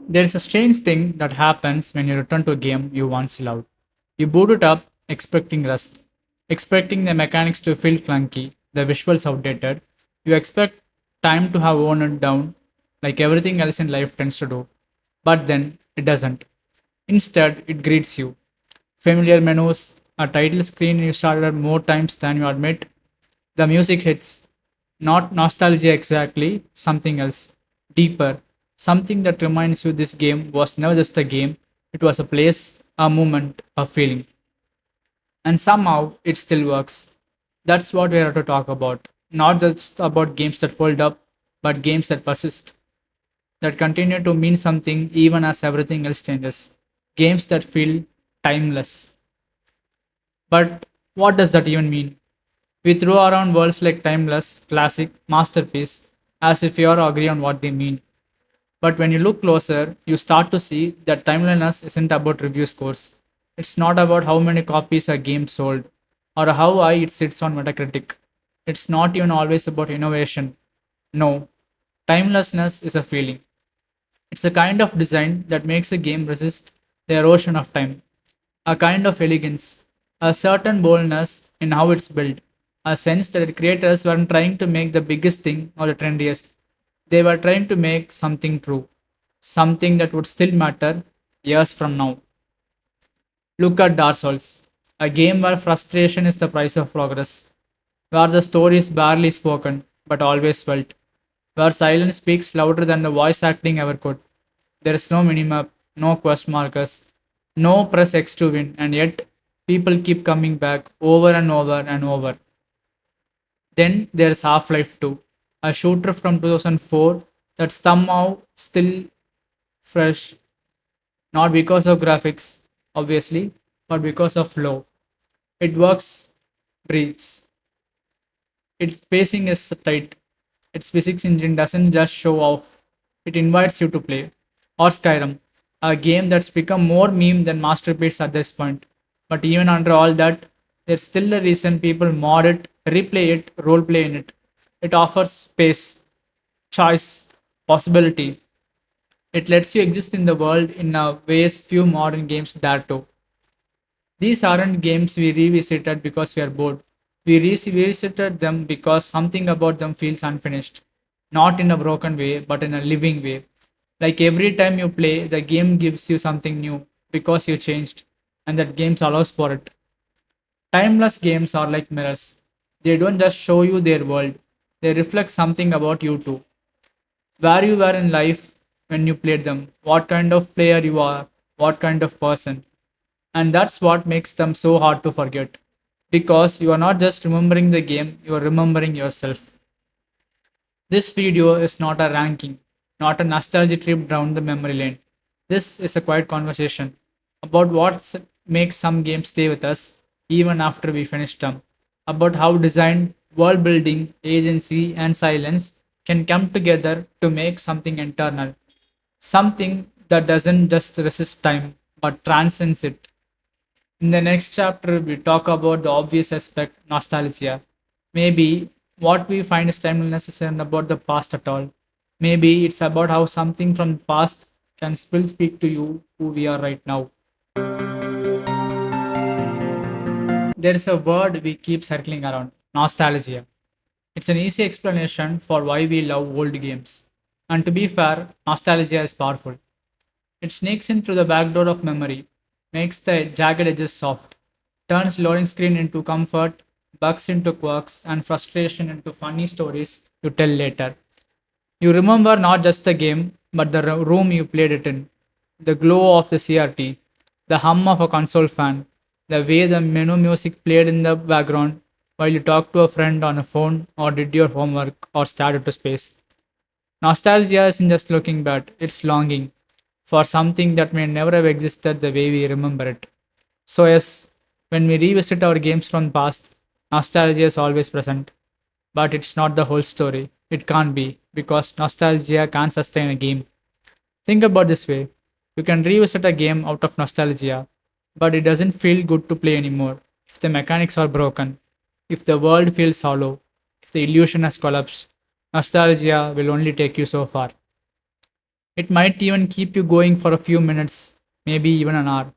There is a strange thing that happens when you return to a game you once loved. You boot it up expecting rust, expecting the mechanics to feel clunky, the visuals outdated. You expect time to have worn it down like everything else in life tends to do. But then it doesn't. Instead, it greets you. Familiar menus, a title screen you started more times than you admit. The music hits. Not nostalgia exactly, something else. Deeper. Something that reminds you this game was never just a game, it was a place, a moment, a feeling. And somehow it still works. That's what we have to talk about. Not just about games that hold up, but games that persist, that continue to mean something even as everything else changes. Games that feel timeless. But what does that even mean? We throw around words like timeless, classic, masterpiece, as if we all agree on what they mean. But when you look closer, you start to see that timeliness isn't about review scores. It's not about how many copies a game sold or how high it sits on Metacritic. It's not even always about innovation. No, timelessness is a feeling. It's a kind of design that makes a game resist the erosion of time, a kind of elegance, a certain boldness in how it's built, a sense that the creators weren't trying to make the biggest thing or the trendiest. They were trying to make something true, something that would still matter years from now. Look at Dark Souls, a game where frustration is the price of progress, where the story is barely spoken but always felt, where silence speaks louder than the voice acting ever could. There is no minimap, no quest markers, no press X to win, and yet people keep coming back over and over and over. Then there's Half Life 2, a shooter from 2004 that's somehow still fresh, not because of graphics, obviously, but because of flow. It works, breathes. Its pacing is tight. Its physics engine doesn't just show off, it invites you to play. Or Skyrim, a game that's become more meme than masterpiece at this point. But even under all that, there's still a reason people mod it, replay it, roleplay in it. It offers space, choice, possibility. It lets you exist in the world in a ways few modern games dare to. These aren't games we revisited because we are bored. We revisited them because something about them feels unfinished. Not in a broken way, but in a living way. Like every time you play, the game gives you something new because you changed, and that game allows for it. Timeless games are like mirrors. They don't just show you their world, they reflect something about you too. Where you were in life when you played them, what kind of player you are, what kind of person. And that's what makes them so hard to forget. Because you are not just remembering the game, you are remembering yourself. This video is not a ranking, not a nostalgia trip down the memory lane. This is a quiet conversation about what makes some games stay with us even after we finish them, about how design, world building, agency, and silence can come together to make something eternal, something that doesn't just resist time but transcends it. In the next chapter, we talk about the obvious aspect, nostalgia. Maybe what we find is timelessness isn't about the past at all. Maybe it's about how something from the past can still speak to you who we are right now. There is a word we keep circling around, nostalgia. It's an easy explanation for why we love old games. And to be fair, nostalgia is powerful. It sneaks in through the back door of memory, makes the jagged edges soft, turns loading screen into comfort, bugs into quirks, and frustration into funny stories you tell later. You remember not just the game, but the room you played it in, the glow of the CRT, the hum of a console fan, the way the menu music played in the background while you talked to a friend on a phone or did your homework or stared into space. Nostalgia isn't just looking back, it's longing for something that may never have existed the way we remember it. So, yes, when we revisit our games from the past, nostalgia is always present. But it's not the whole story. It can't be, because nostalgia can't sustain a game. Think about this way, you can revisit a game out of nostalgia, but it doesn't feel good to play anymore if the mechanics are broken, if the world feels hollow, if the illusion has collapsed. Nostalgia will only take you so far. It might even keep you going for a few minutes, maybe even an hour,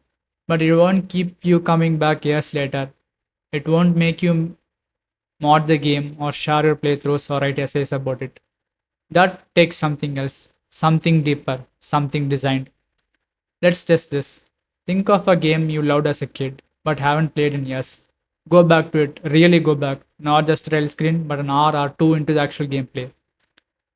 but it won't keep you coming back years later. It won't make you mod the game or share your playthroughs or write essays about it. That takes something else, something deeper, something designed. Let's test this. Think of a game you loved as a kid but haven't played in years. Go back to it, really go back, not just rail screen, but an hour or two into the actual gameplay.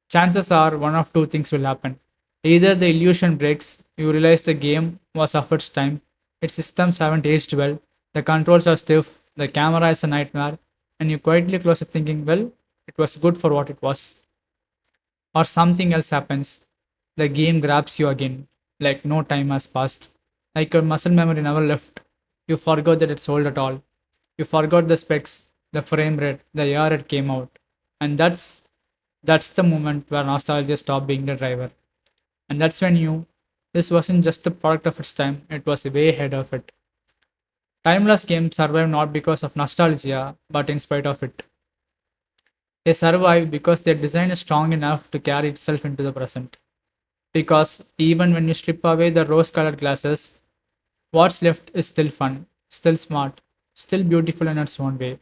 Chances are one of two things will happen. Either the illusion breaks, you realize the game was of its time, its systems haven't aged well, the controls are stiff, the camera is a nightmare, and you quietly close it thinking, well, it was good for what it was. Or something else happens. The game grabs you again, like no time has passed. Like your muscle memory never left. You forgot that it's old at all. You forgot the specs, the frame rate, the year it came out. And that's the moment where nostalgia stopped being the driver. And that's when you this wasn't just a product of its time, it was way ahead of it. Timeless games survive not because of nostalgia, but in spite of it. They survive because their design is strong enough to carry itself into the present. Because even when you strip away the rose colored glasses, what's left is still fun, still smart, still beautiful in its own way.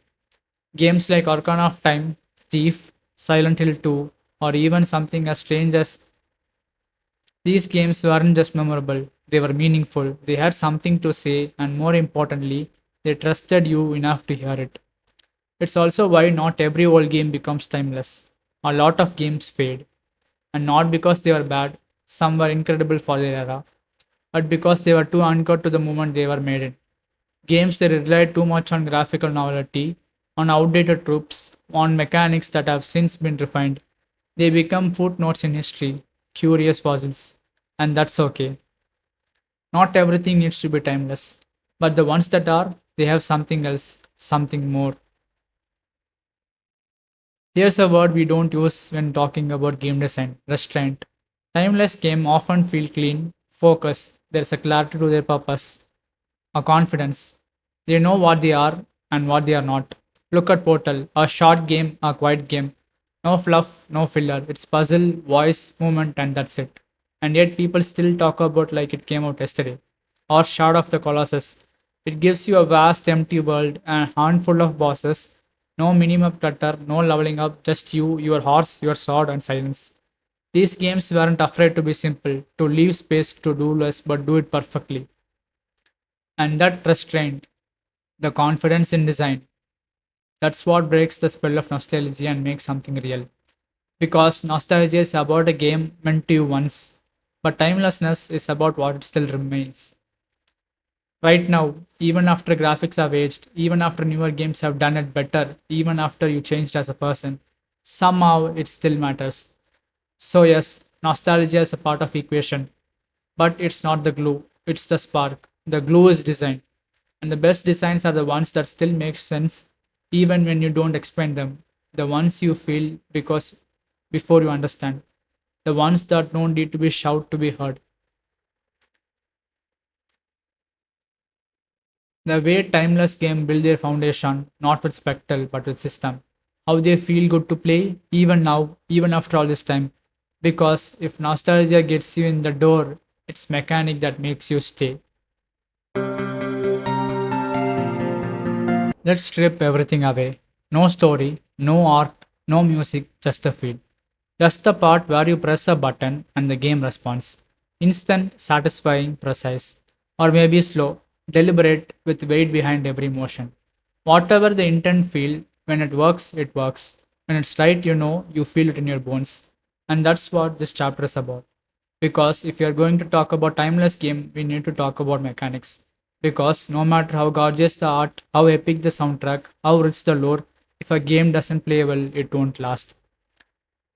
Games like Arcana of Time, Thief, Silent Hill 2, or even something as strange as these games weren't just memorable, they were meaningful, they had something to say, and more importantly, they trusted you enough to hear it. It's also why not every old game becomes timeless. A lot of games fade, and not because they were bad, some were incredible for their era, but because they were too anchored to the moment they were made in. Games that relied too much on graphical novelty, on outdated tropes, on mechanics that have since been refined. They become footnotes in history, curious fossils, and that's okay. Not everything needs to be timeless, but the ones that are, they have something else, something more. Here's a word we don't use when talking about game design: restraint. Timeless games often feel clean, focused, there's a clarity to their purpose, a confidence. They know what they are and what they are not. Look at Portal, a short game, a quiet game. No fluff, no filler. It's puzzle, voice, movement, and that's it. And yet people still talk about like it came out yesterday. Or Shard of the Colossus. It gives you a vast empty world and a handful of bosses. No minimum clutter, no leveling up, just you, your horse, your sword, and silence. These games weren't afraid to be simple, to leave space to do less but do it perfectly. And that restraint, the confidence in design, that's what breaks the spell of nostalgia and makes something real. Because nostalgia is about a game meant to you once, but timelessness is about what it still remains. Right now, even after graphics have aged, even after newer games have done it better, even after you changed as a person, somehow it still matters. So yes, nostalgia is a part of equation, but it's not the glue, it's the spark. The glue is design. And the best designs are the ones that still make sense even when you don't explain them. The ones you feel because before you understand. The ones that don't need to be shout to be heard. The way timeless game build their foundation, not with spectacle but with system. How they feel good to play, even now, even after all this time. Because if nostalgia gets you in the door, it's mechanic that makes you stay. Let's strip everything away. No story, no art, no music, just a feel. Just the part where you press a button and the game responds. Instant, satisfying, precise. Or maybe slow, deliberate, with weight behind every motion. Whatever the intent feel, when it works, it works. When it's right, you know, you feel it in your bones. And that's what this chapter is about. Because if you're going to talk about timeless game, we need to talk about mechanics. Because no matter how gorgeous the art, how epic the soundtrack, how rich the lore, if a game doesn't play well, it won't last.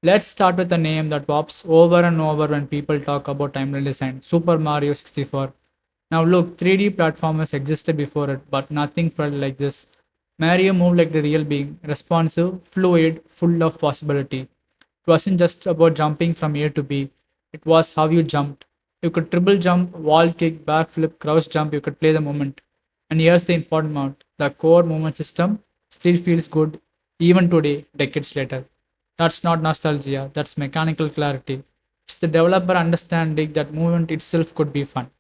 Let's start with a name that pops over and over when people talk about timeless design: Super Mario 64. Now, look, 3D platformers existed before it, but nothing felt like this. Mario moved like the real being, responsive, fluid, full of possibility. It wasn't just about jumping from A to B, it was how you jumped. You could triple jump, wall kick, backflip, crouch jump, you could play the moment. And here's the important part: the core movement system still feels good even today, decades later. That's not nostalgia, that's mechanical clarity. It's the developer understanding that movement itself could be fun.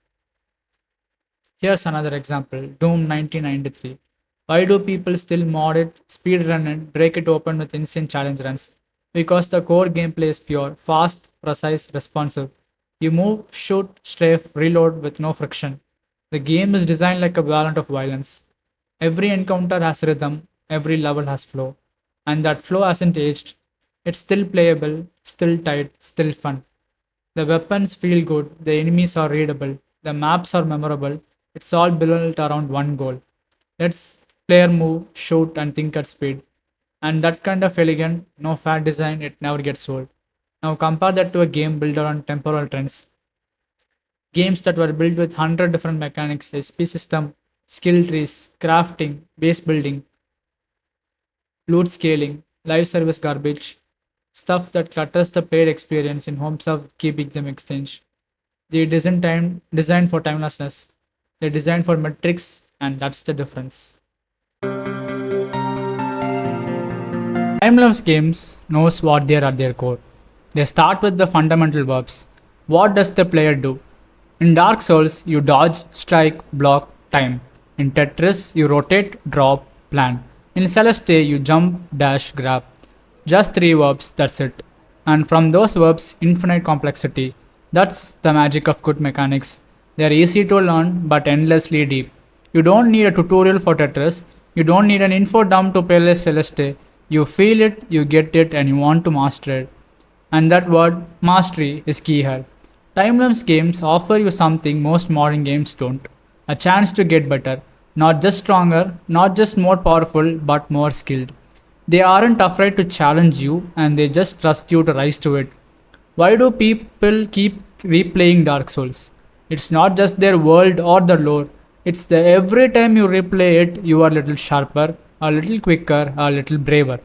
Here's another example, Doom 1993. Why do people still mod it, speedrun it, break it open with insane challenge runs? Because the core gameplay is pure, fast, precise, responsive. You move, shoot, strafe, reload with no friction. The game is designed like a balance of violence. Every encounter has rhythm, every level has flow. And that flow hasn't aged. It's still playable, still tight, still fun. The weapons feel good, the enemies are readable, the maps are memorable. It's all built around one goal. Let's player move, shoot, and think at speed. And that kind of elegant, no fat design, it never gets old. Now compare that to a game built around temporal trends. Games that were built with 100 different mechanics, SP system, skill trees, crafting, base building, loot scaling, live service garbage, stuff that clutters the player experience in hopes of keeping them exchanged. They designed for timelessness. They're designed for metrics, and that's the difference. Timeless games knows what they are at their core. They start with the fundamental verbs. What does the player do? In Dark Souls, you dodge, strike, block, time. In Tetris, you rotate, drop, plan. In Celeste, you jump, dash, grab. Just three verbs, that's it. And from those verbs, infinite complexity. That's the magic of good mechanics. They are easy to learn but endlessly deep. You don't need a tutorial for Tetris. You don't need an info dump to play Celeste. You feel it, you get it, and you want to master it. And that word, mastery, is key here. Timeless games offer you something most modern games don't, a chance to get better. Not just stronger, not just more powerful, but more skilled. They aren't afraid to challenge you and they just trust you to rise to it. Why do people keep replaying Dark Souls? It's not just their world or the lore, it's the every time you replay it, you are a little sharper, a little quicker, a little braver.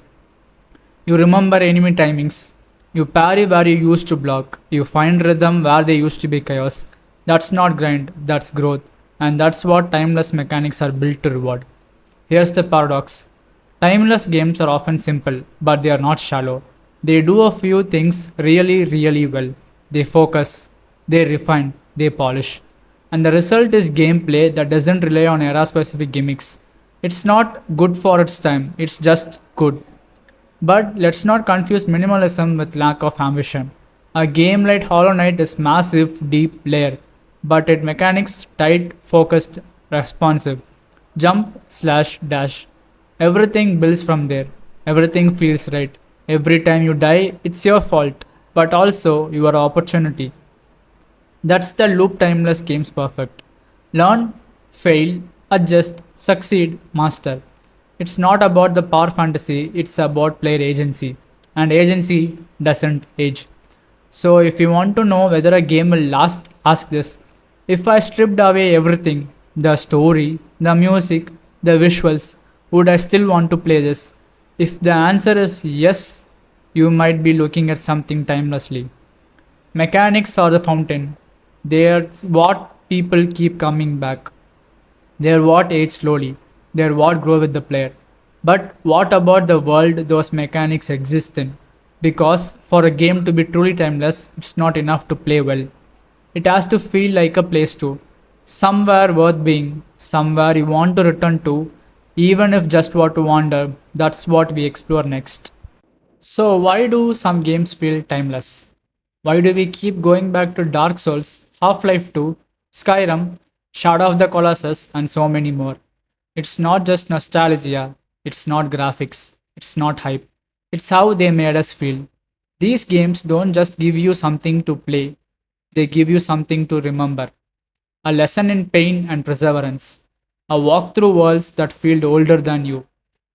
You remember enemy timings. You parry where you used to block. You find rhythm where there used to be chaos. That's not grind, that's growth. And that's what timeless mechanics are built to reward. Here's the paradox. Timeless games are often simple, but they are not shallow. They do a few things really, really well. They focus, they refine, they polish. And the result is gameplay that doesn't rely on era specific gimmicks. It's not good for its time, it's just good. But let's not confuse minimalism with lack of ambition. A game like Hollow Knight is massive, deep layer, but its mechanics tight, focused, responsive. Jump, slash, dash. Everything builds from there. Everything feels right. Every time you die, it's your fault, but also your opportunity. That's the loop timeless games perfect. Learn, fail, adjust, succeed, master. It's not about the power fantasy, it's about player agency. And agency doesn't age. So if you want to know whether a game will last, ask this. If I stripped away everything, the story, the music, the visuals, would I still want to play this? If the answer is yes, you might be looking at something timelessly. Mechanics are the fountain. They're what people keep coming back. They're what age slowly. They're what grow with the player. But what about the world those mechanics exist in? Because for a game to be truly timeless, it's not enough to play well. It has to feel like a place to. Somewhere worth being, somewhere you want to return to, even if just want to wander. That's what we explore next. So, why do some games feel timeless? Why do we keep going back to Dark Souls, Half Life 2, Skyrim, Shadow of the Colossus, and so many more? It's not just nostalgia, it's not graphics, it's not hype, it's how they made us feel. These games don't just give you something to play, they give you something to remember. A lesson in pain and perseverance, a walk through worlds that feel older than you,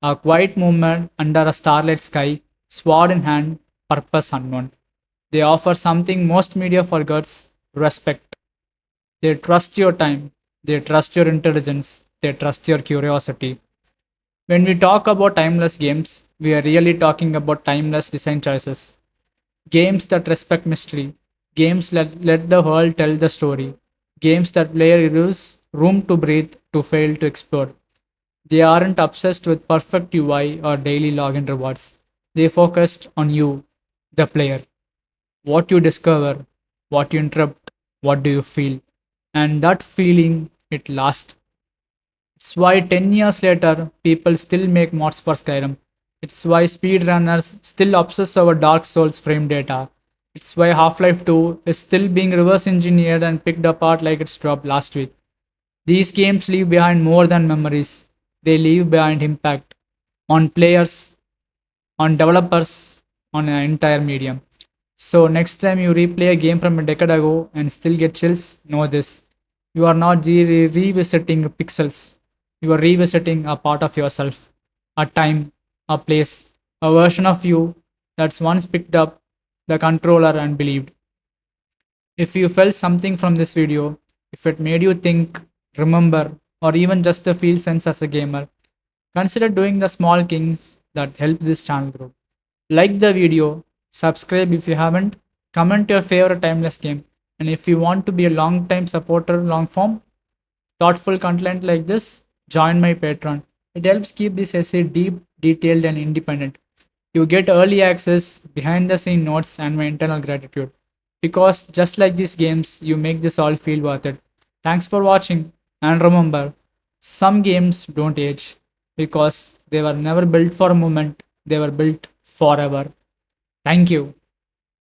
a quiet moment under a starlit sky, sword in hand, purpose unknown. They offer something most media forgets respect. They trust your time, they trust your intelligence, they trust your curiosity. When we talk about timeless games, we are really talking about timeless design choices. Games that respect mystery, games that let the world tell the story, games that player gives room to breathe, to fail, to explore. They aren't obsessed with perfect UI or daily login rewards. They focused on you, the player. what you discover, what you interrupt, what do you feel, and that feeling it lasts. It's why 10 years later, people still make mods for Skyrim. It's why speedrunners still obsess over Dark Souls frame data. It's why Half Life 2 is still being reverse engineered and picked apart like it's dropped last week. These games leave behind more than memories, they leave behind impact on players, on developers, on an entire medium. So, next time you replay a game from a decade ago and still get chills, know this. You are not revisiting pixels, you are revisiting a part of yourself, a time, a place, a version of you that's once picked up the controller and believed. If you felt something from this video, if it made you think, remember, or even just a feel sense as a gamer, consider doing the small things that help this channel grow. Like the video, subscribe if you haven't, comment your favorite timeless game, and if you want to be a long time supporter, long form, thoughtful content like this, join my Patreon. It helps keep this essay deep, detailed, and independent. You get early access, behind the scene notes, and my internal gratitude. Because just like these games, you make this all feel worth it. Thanks for watching, and remember, some games don't age because they were never built for a moment, they were built forever. Thank you.